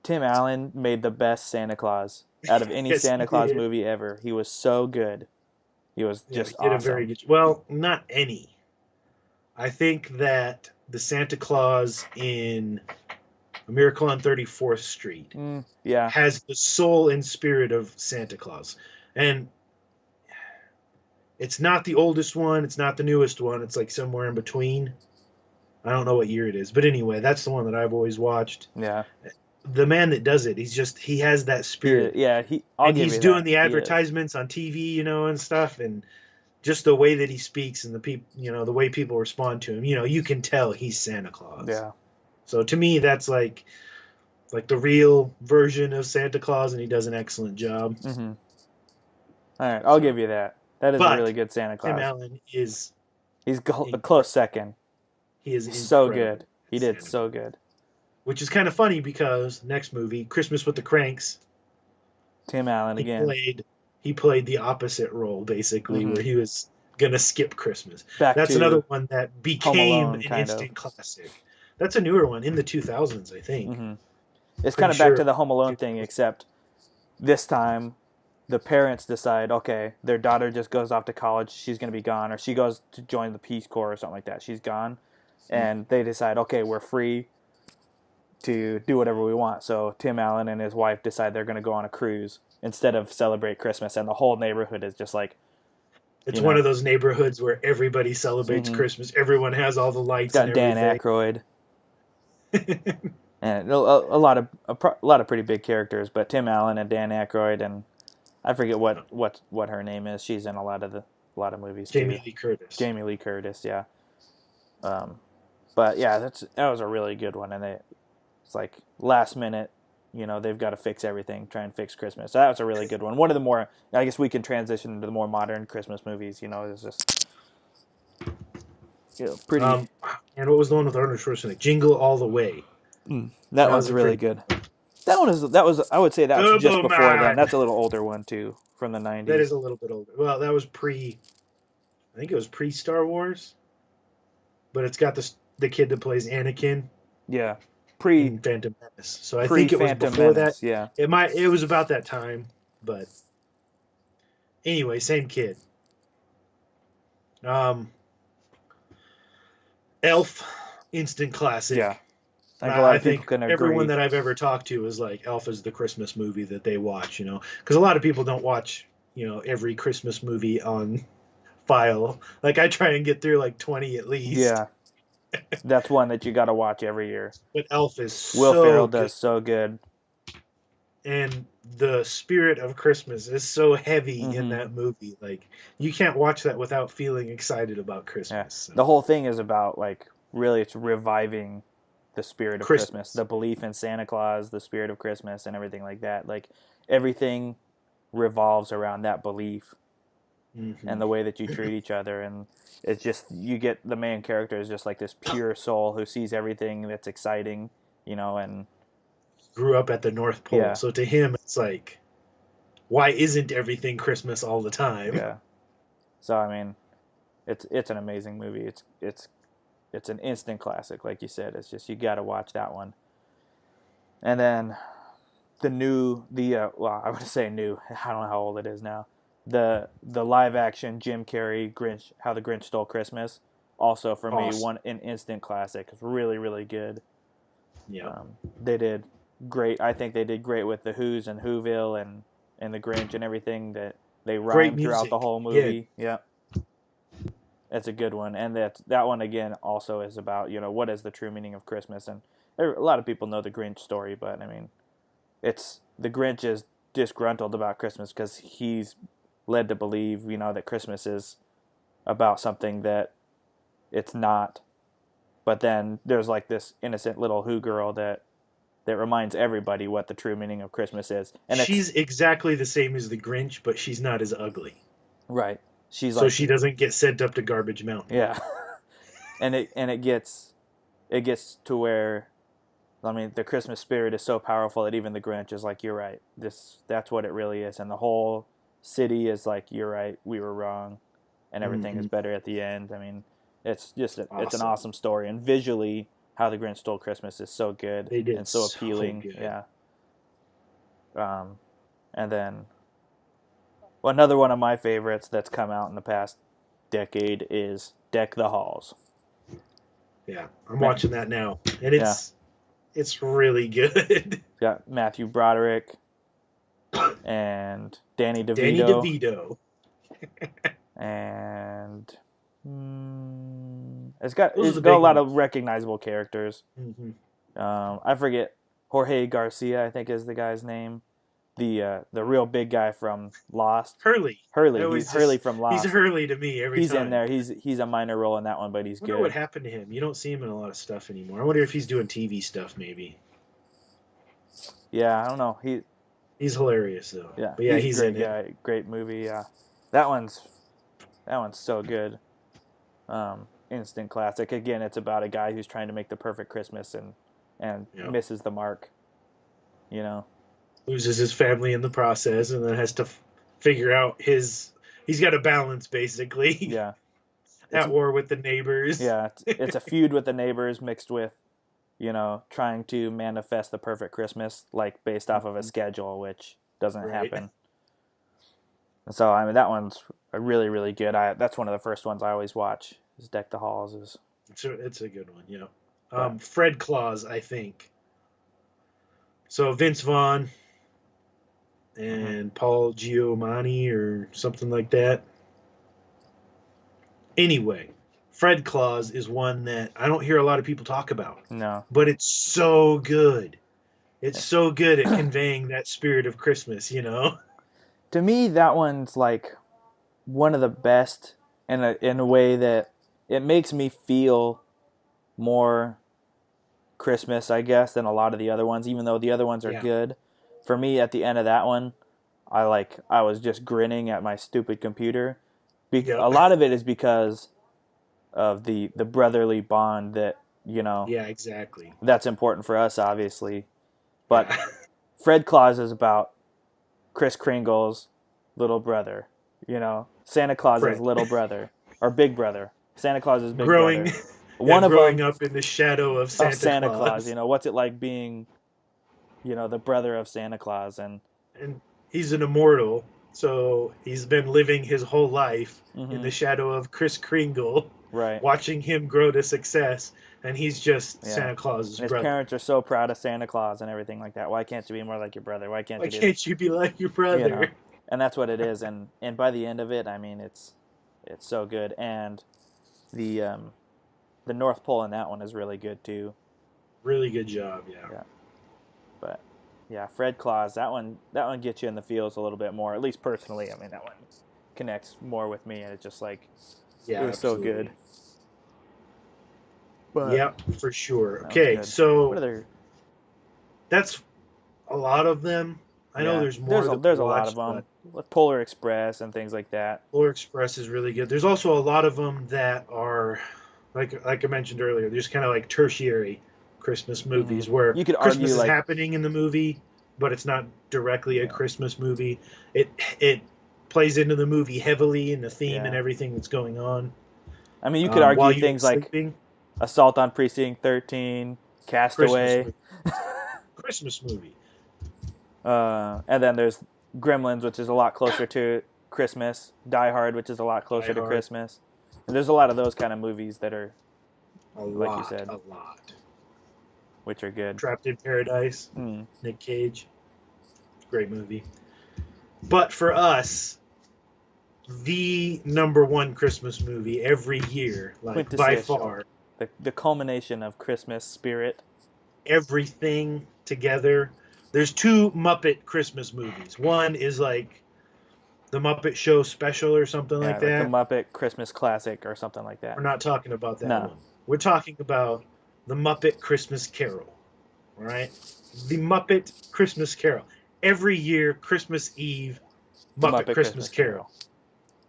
Tim Allen made the best Santa Claus out of any Yes, Santa he Claus did. movie ever. He was so good. He was just he did awesome. a very good. Well, not any. I think that the Santa Claus in A Miracle on 34th Street Yeah. has the soul and spirit of Santa Claus, and it's not the oldest one. It's not the newest one. It's like somewhere in between. I don't know what year it is, but anyway, that's the one that I've always watched. Yeah. The man that does it, he has that spirit. He's doing the advertisements on TV, and stuff, and just the way that he speaks and the way people respond to him, you can tell he's Santa Claus. Yeah. So to me, that's like the real version of Santa Claus, and he does an excellent job. Mm-hmm. All right, I'll give you that. That is a really good Santa Claus. Tim Allen he's a close second. He is so good. He did Santa. so good. Which is kind of funny because next movie, Christmas with the Cranks, Tim Allen again. He played the opposite role basically, where he was gonna skip Christmas. Back That's to another one that became Alone, an instant classic. That's a newer one in the 2000s, I think. Mm-hmm. It's kind of back to the Home Alone thing, except this time the parents decide, okay, their daughter just goes off to college, she's going to be gone, or she goes to join the Peace Corps or something like that, she's gone, and they decide, okay, we're free to do whatever we want. So Tim Allen and his wife decide they're going to go on a cruise instead of celebrate Christmas, and the whole neighborhood is just like, it's one of those neighborhoods where everybody celebrates Christmas. Everyone has all the lights. Got and Dan everything. Aykroyd. And a lot of pretty big characters, but Tim Allen and Dan Aykroyd, and I forget what her name is. She's in a lot of movies. Jamie Lee Curtis. Jamie Lee Curtis, yeah. But yeah, that was a really good one, and it's like last minute, they've got to fix everything, try and fix Christmas. So that was a really good one. One of the more, I guess we can transition to the more modern Christmas movies. It's just pretty. And what was the one with Arnold Schwarzenegger? Jingle All the Way. That one's really good. That was I would say that was just before then. That's a little older one too, from the 90s. That is a little bit older. Well, that was I think it was pre Star Wars, but it's got the kid that plays Anakin. Yeah, in Phantom Menace. So I think it was before that. Yeah, it was about that time, but anyway, same kid. Elf, instant classic. Yeah. I think everyone that I've ever talked to is like, Elf is the Christmas movie that they watch, because a lot of people don't watch, every Christmas movie on file. Like I try and get through like 20 at least. Yeah. That's one that you got to watch every year. But Elf is Will Ferrell does so good. And the spirit of Christmas is so heavy in that movie. Like you can't watch that without feeling excited about Christmas. Yeah. The whole thing is about really it's reviving the spirit of Christmas, the belief in Santa Claus, the spirit of Christmas, and everything like that. Like everything revolves around that belief and the way that you treat each other. And it's just, you get the main character is just like this pure soul who sees everything that's exciting, and grew up at the North Pole. Yeah. So to him, it's like, why isn't everything Christmas all the time? Yeah. So I mean, it's an amazing movie. It's an instant classic, like you said. It's just you got to watch that one. And then well, I would say new. I don't know how old it is now. The live action Jim Carrey Grinch, How the Grinch Stole Christmas, also for me an instant classic. It's really really good. Yeah, they did great. I think they did great with the Who's and Whoville and the Grinch and everything that they rhymed throughout the whole movie. Yeah. That's a good one, and that one again also is about what is the true meaning of Christmas, and a lot of people know the Grinch story, but I mean, it's the Grinch is disgruntled about Christmas because he's led to believe that Christmas is about something that it's not, but then there's like this innocent little Who girl that reminds everybody what the true meaning of Christmas is, and she's exactly the same as the Grinch, but she's not as ugly. Right. So she doesn't get sent up to Garbage Mountain. Yeah, and it gets to where, I mean, the Christmas spirit is so powerful that even the Grinch is like, you're right. That's what it really is, and the whole city is like, you're right, we were wrong, and everything is better at the end. I mean, it's just it's an awesome story, and visually, How the Grinch Stole Christmas is so good and so appealing. Yeah. And then. Well, another one of my favorites that's come out in the past decade is Deck the Halls. Yeah, I'm watching that now, and it's really good. Got Matthew Broderick and Danny DeVito. And it's got a lot of recognizable characters. Mm-hmm. I forget, Jorge Garcia, I think is the guy's name. The real big guy from Lost. Hurley. He's Hurley from Lost. He's Hurley to me every time. He's in there. He's a minor role in that one, but he's good. I wonder what happened to him. You don't see him in a lot of stuff anymore. I wonder if he's doing TV stuff maybe. Yeah, I don't know. He's hilarious though. Yeah, but yeah, he's a great in guy. it. Great movie. Yeah, that one's so good. Instant classic. Again, it's about a guy who's trying to make the perfect Christmas and misses the mark. Loses his family in the process, and then has to figure out he's got a balance basically. Yeah. At war with the neighbors. Yeah, it's a feud with the neighbors mixed with, trying to manifest the perfect Christmas, like based off of a schedule, which doesn't happen. So I mean, that one's really really good. That's one of the first ones I always watch. Is Deck the Halls. It's a good one. Yeah. Fred Claus, I think. So Vince Vaughn. And Paul Giamatti or something like that. Anyway, Fred Claus is one that I don't hear a lot of people talk about. No. But it's so good. It's so good at conveying that spirit of Christmas, To me, that one's like one of the best in a way that it makes me feel more Christmas, I guess, than a lot of the other ones, even though the other ones are good. For me, at the end of that one, I was just grinning at my stupid computer. A lot of it is because of the brotherly bond that, Yeah, exactly. That's important for us, obviously. But Fred Claus is about Kris Kringle's little brother, Santa Claus's little brother, or big brother. Santa Claus's big brother. Growing up in the shadow of Santa Claus. What's it like being... the brother of Santa Claus, and he's an immortal, so he's been living his whole life in the shadow of Kris Kringle, right? Watching him grow to success, and he's just Santa Claus's brother. His parents are so proud of Santa Claus and everything like that. Why can't you be more like your brother? Why can't you be like your brother? And that's what it is. And by the end of it, I mean, it's so good. And the North Pole in that one is really good too. Really good job, yeah. But yeah, Fred Claus, that one gets you in the feels a little bit more. At least personally, I mean, that one connects more with me, and it's just like it was so good. But, yeah, for sure. Okay, so that's a lot of them. I know there's more. There's a lot of them. With Polar Express and things like that. Polar Express is really good. There's also a lot of them that are, like I mentioned earlier, there's kind of like tertiary Christmas movies where you could Christmas argue, is happening in the movie, but it's not directly a Christmas movie. It plays into the movie heavily and the theme and Yeah. everything that's going on. I mean, you could While argue you're things like sleeping, Assault on Precinct 13, Christmas Castaway, movie. Christmas movie. and then there's Gremlins, which is a lot closer to Christmas. Die Hard, which is a lot closer Die to Hard. Christmas. And there's a lot of those kind of movies that are, A like lot, you said, a lot. which are good. Trapped in Paradise. Mm. Nick Cage. Great movie. But for us, the number one Christmas movie every year, like by Quintessential. far, The culmination of Christmas spirit. everything together. There's two Muppet Christmas movies. One is like the Muppet Show special or something Yeah, like that. the Muppet Christmas Classic or something like that. We're not talking about that No. one. We're talking about the Muppet Christmas Carol. All right? The Muppet Christmas Carol. Every year, Christmas Eve, The Muppet Christmas Carol.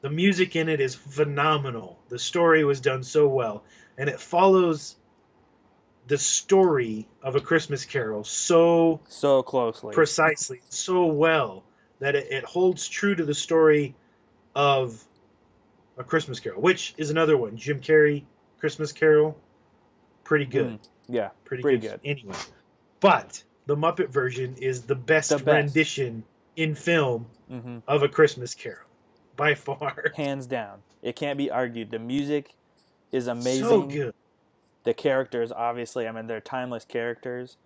The music in it is phenomenal. The story was done so well. And it follows the story of A Christmas Carol so closely. precisely, so well, that it holds true to the story of A Christmas Carol, which is another one. Jim Carrey, Christmas Carol, pretty good. Yeah, Pretty pretty good. good. Anyway, but the Muppet version is the best, rendition in film of A Christmas Carol, by far. Hands down. It can't be argued. The music is amazing. So good. The characters, obviously, I mean, they're timeless characters.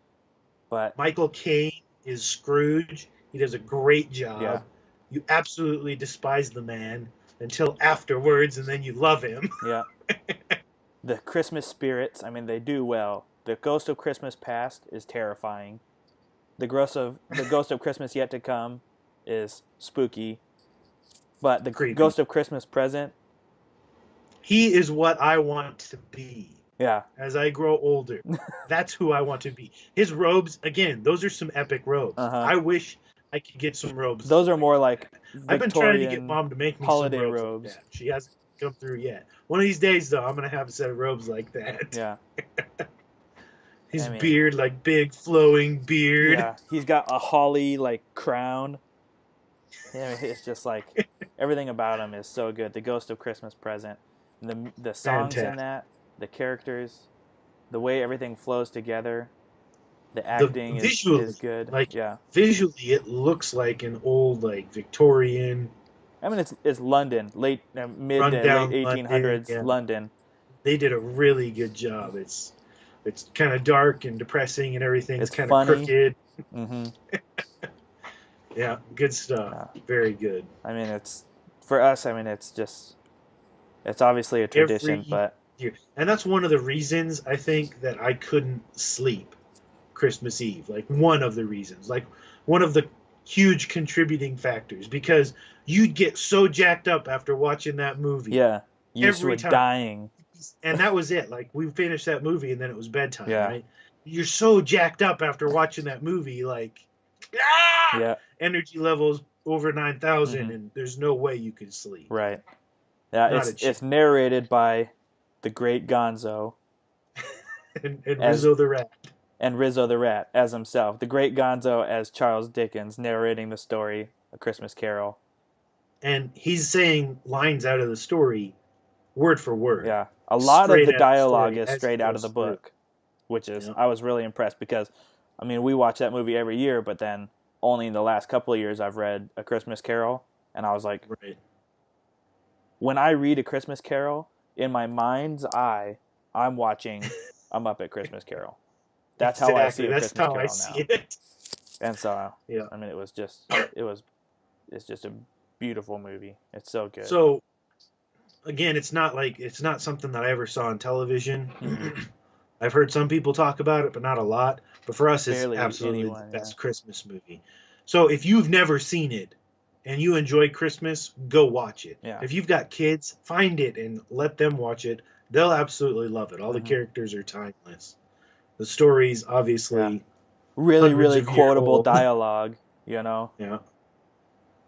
But Michael Caine is Scrooge. He does a great job. Yeah. You absolutely despise the man until afterwards, and then you love him. yeah, the Christmas spirits, I mean, they do well. The Ghost of Christmas Past is terrifying. The Ghost of Christmas Yet to Come is spooky. But the Creepy. Ghost of Christmas Present, He is what I want to be yeah, as I grow older. That's who I want to be. His robes, again, those are some epic robes. Uh-huh. I wish I could get some robes. those are more like I've been trying to get Victorian Mom to make me holiday some robes. like that. She hasn't come through yet. One of these days, though, I'm going to have a set of robes like that. Yeah, His I mean- beard, like big flowing beard. yeah. He's got a holly like crown. Yeah, I mean, it's just like everything about him is so good. The Ghost of Christmas Present, the songs in Fantastic. that, the characters, the way everything flows together, the acting visually, is good. like- yeah, Visually, it looks like an old, like, Victorian. I mean it's London, mid to Rundown late 1800s London, yeah. London. They did a really good job. It's kind of dark and depressing and everything. It's It's kind funny. of crooked. hmm Yeah, good stuff. Very good. I mean, it's for us. I mean, it's obviously a tradition, but Year. And that's one of the reasons I think that I couldn't sleep Christmas Eve. Like one of the reasons. Like one of the huge contributing factors. Because you'd get so jacked up after watching that movie. yeah, you Every were time. dying. And that was it. Like we finished that movie and then it was bedtime, Yeah. right? You're so jacked up after watching that movie, like Yeah, energy levels over 9,000 Mhm. and there's no way you can sleep. right. Yeah, Not a it's narrated by the great Gonzo And As- Rizzo the Rat. and Rizzo the Rat as himself. The great Gonzo as Charles Dickens narrating the story, A Christmas Carol. And he's saying lines out of the story word for word. Yeah, a lot of Straight the out of the dialogue story is as straight it out of goes the book, which is Yeah. I was really impressed because, I mean, we watch that movie every year, but then only in the last couple of years I've read A Christmas Carol, and I was like, Right. when I read A Christmas Carol, in my mind's eye, I'm watching A Muppet Christmas Carol. That's how I see A That's Christmas how Carol I see now. it. And so, Yeah. I mean, it's just a beautiful movie. It's so good. So again, it's not something that I ever saw on television. Mhm. I've heard some people talk about it, but not a lot. But for us, it's Barely absolutely anyone, the best yeah. Christmas movie. So if you've never seen it and you enjoy Christmas, go watch it. Yeah. If you've got kids, find it and let them watch it. They'll absolutely love it. All the Mhm. characters are timeless. The stories, obviously, Yeah. Really, hundreds really of year quotable old. dialogue, you know? yeah.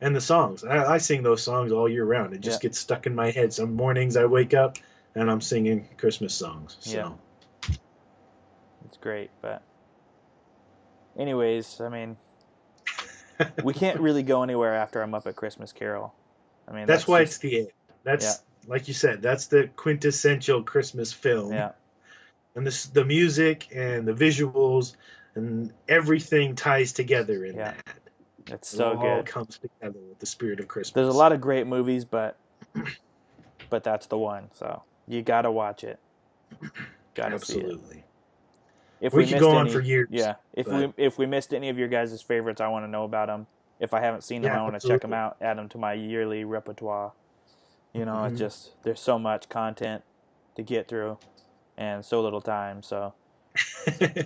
And the songs. I sing those songs all year round. It just Yeah. gets stuck in my head. Some mornings I wake up and I'm singing Christmas songs. So. Yeah. It's great, but anyways, I mean, we can't really go anywhere after I'm up at Christmas Carol. I mean, That's why just, it's the it. That's like you said. That's the quintessential Christmas film. yeah, And the music and the visuals and everything ties together in yeah. that. It's It so all good. comes together with the spirit of Christmas. There's a lot of great movies, but that's the one. So you gotta watch it. Gotta see it. Absolutely. If We we could missed go on any, for years. yeah. But If we missed any of your guys' favorites, I want to know about them. If I haven't seen them, yeah, I want to check them absolutely. out. Add them to my yearly repertoire. You know, it's Mhm. just there's so much content to get through, and so little time. So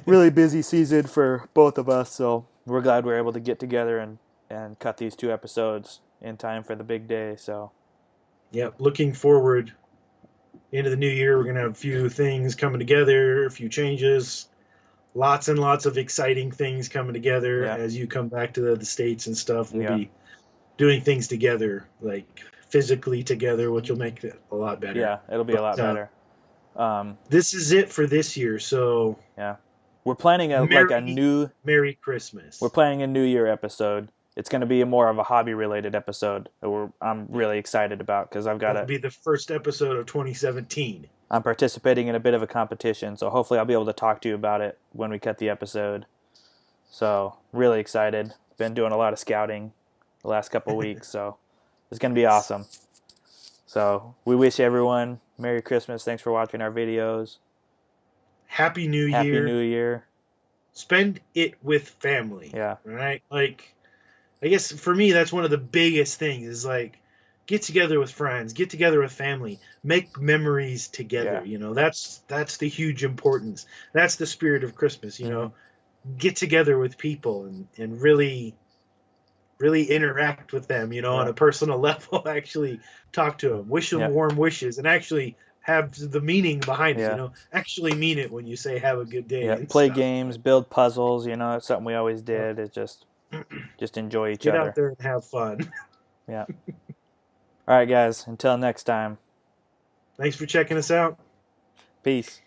really busy season for both of us. So we're glad we're able to get together and cut these 2 episodes in time for the big day. So Yep. Looking forward into the new year, we're gonna have a few things coming together, a few changes, lots and lots of exciting things coming together yeah, as you come back to the states and stuff. We'll yeah, be doing things together, like physically together, which will make it a lot better. yeah, it'll be a lot But better. this is it for this year. So Yeah, we're planning a like a new Merry we're Christmas. planning a New Year episode. It's going to be more of a hobby related episode that I'm really excited about because That'll be the first episode of 2017. I'm participating in a bit of a competition, so hopefully I'll be able to talk to you about it when we cut the episode. So really excited. Been doing a lot of scouting the last couple weeks, so it's going to be awesome. So we wish everyone Merry Christmas. Thanks for watching our videos. Happy New Happy Year. New Year. Spend it with family. Yeah. Right? Like, I guess for me, that's one of the biggest things is like, get together with friends, get together with family, make memories together. Yeah. You know, that's the huge importance. That's the spirit of Christmas. You know, get together with people and really interact with them. You know, on a personal level, actually talk to them, wish them warm wishes, and actually have the meaning behind it. You know, actually mean it when you say have a good day. Yeah, play games, build puzzles. You know, it's something we always did. It's just enjoy each other. Get out there and have fun. Yeah. All right, guys. Until next time. Thanks for checking us out. Peace.